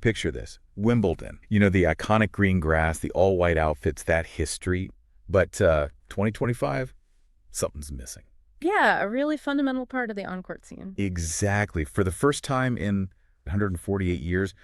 Picture this. Wimbledon. You know, the iconic green grass, the all-white outfits, that history. But 2025, something's missing. Yeah, a really fundamental part of the on-court scene. Exactly. For the first time in 148 years,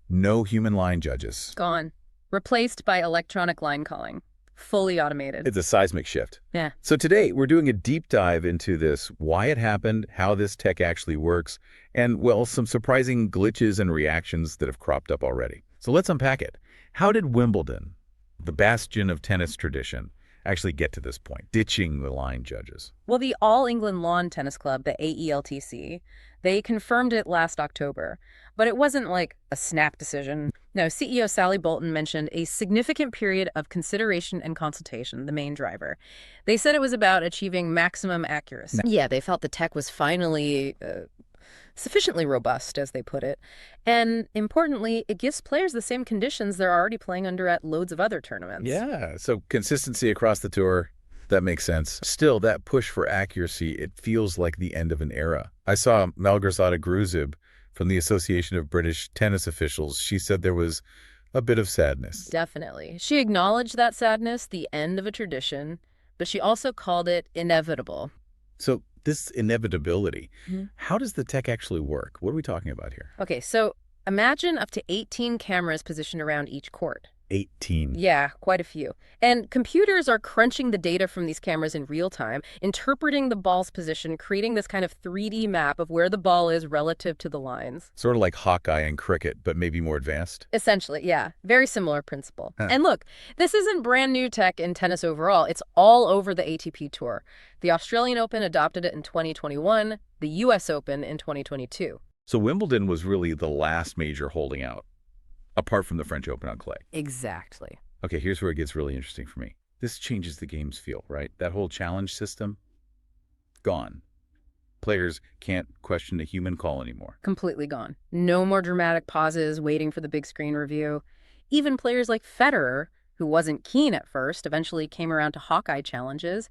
no human line judges. Gone. Replaced by electronic line calling. Fully automated. It's a seismic shift. Yeah. So today, we're doing a deep dive into this, why it happened, how this tech actually works, and, well, some surprising glitches and reactions that have cropped up already. So let's unpack it. How did Wimbledon, the bastion of tennis tradition, actually get to this point, ditching the line judges? Well, the All England Lawn Tennis Club, the AELTC, they confirmed it last October. But it wasn't like a snap decision. No, CEO Sally Bolton mentioned a significant period of consideration and consultation, the main driver. They said it was about achieving maximum accuracy. Yeah, they felt the tech was finally sufficiently robust, as they put it. And importantly, it gives players the same conditions they're already playing under at loads of other tournaments. Yeah, so consistency across the tour, that makes sense. Still, that push for accuracy, it feels like the end of an era. I saw Malgorzata Gruzib from the Association of British Tennis Officials. She said there was a bit of sadness. Definitely. She acknowledged that sadness, the end of a tradition, but she also called it inevitable. So this inevitability, how does the tech actually work? What are we talking about here? Okay, so imagine up to 18 cameras positioned around each court. 18. Yeah, quite a few. And computers are crunching the data from these cameras in real time, interpreting the ball's position, creating this kind of 3D map of where the ball is relative to the lines. Sort of like Hawkeye and cricket, but maybe more advanced? Essentially, yeah. Very similar principle. And look, this isn't brand new tech in tennis overall. It's all over the ATP Tour. The Australian Open adopted it in 2021, the US Open in 2022. So Wimbledon was really the last major holding out, apart from the French Open on clay. Exactly. Okay, here's where it gets really interesting for me. This changes the game's feel, right? That whole challenge system, gone. Players can't question a human call anymore. Completely gone. No more dramatic pauses waiting for the big screen review. Even players like Federer, who wasn't keen at first, eventually came around to Hawkeye challenges.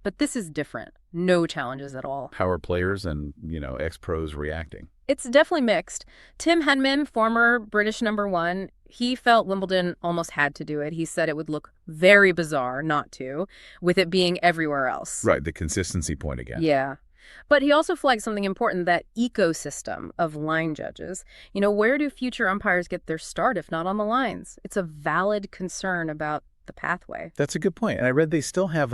But this is different. No challenges at all. How are players and, ex-pros reacting? It's definitely mixed. Tim Henman, former British #1, he felt Wimbledon almost had to do it. He said it would look very bizarre not to, with it being everywhere else. Right, the consistency point again. Yeah. But he also flagged something important, that ecosystem of line judges. Where do future umpires get their start if not on the lines? It's a valid concern about the pathway. That's a good point. And I read they still have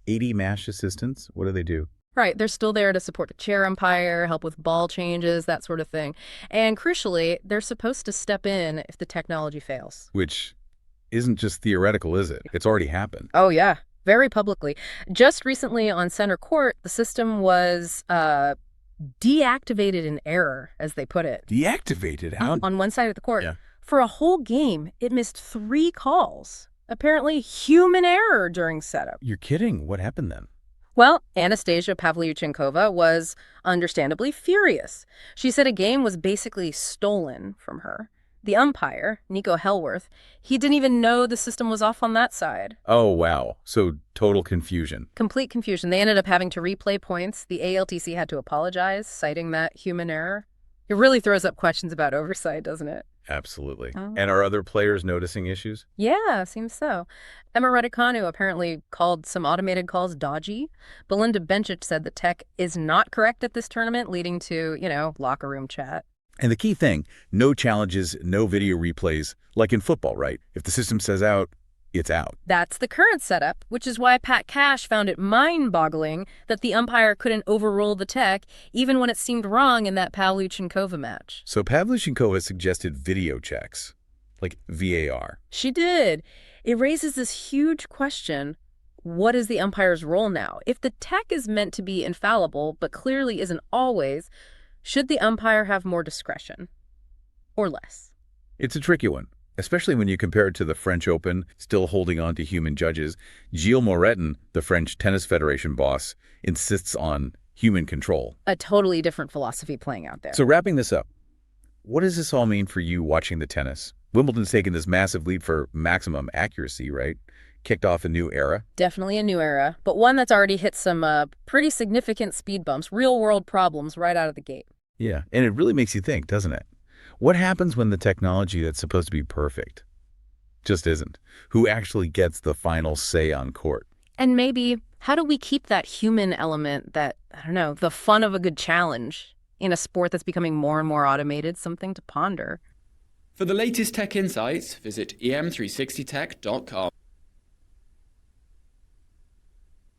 80 MASH assistants. What do they do? Right, they're still there to support the chair umpire, help with ball changes, that sort of thing. And crucially, they're supposed to step in if the technology fails. Which isn't just theoretical, is it? It's already happened. Oh, yeah, very publicly. Just recently on center court, the system was deactivated in error, as they put it. Deactivated? How? On one side of the court. Yeah. For a whole game, it missed 3 calls. Apparently human error during setup. You're kidding. What happened then? Well, Anastasia Pavlyuchenkova was understandably furious. She said a game was basically stolen from her. The umpire, Nico Hellworth, he didn't even know the system was off on that side. Oh, wow. So total confusion. Complete confusion. They ended up having to replay points. The ALTC had to apologize, citing that human error. It really throws up questions about oversight, doesn't it? Absolutely. Oh. And are other players noticing issues? Yeah, seems so. Emma Raducanu apparently called some automated calls dodgy. Belinda Bencic said the tech is not correct at this tournament, leading to, locker room chat. And the key thing, no challenges, no video replays, like in football, right? If the system says out, it's out. That's the current setup, which is why Pat Cash found it mind-boggling that the umpire couldn't overrule the tech, even when it seemed wrong in that Pavlyuchenkova match. So Pavlyuchenkova suggested video checks, like VAR. She did. It raises this huge question. What is the umpire's role now? If the tech is meant to be infallible, but clearly isn't always, should the umpire have more discretion? Or less? It's a tricky one, especially when you compare it to the French Open, still holding on to human judges. Gilles Moretin, the French Tennis Federation boss, insists on human control. A totally different philosophy playing out there. So wrapping this up, what does this all mean for you watching the tennis? Wimbledon's taken this massive leap for maximum accuracy, right? Kicked off a new era. Definitely a new era, but one that's already hit some pretty significant speed bumps, real-world problems right out of the gate. Yeah, and it really makes you think, doesn't it? What happens when the technology that's supposed to be perfect just isn't? Who actually gets the final say on court? And maybe, how do we keep that human element, that, I don't know, the fun of a good challenge in a sport that's becoming more and more automated? Something to ponder. For the latest tech insights, visit em360tech.com.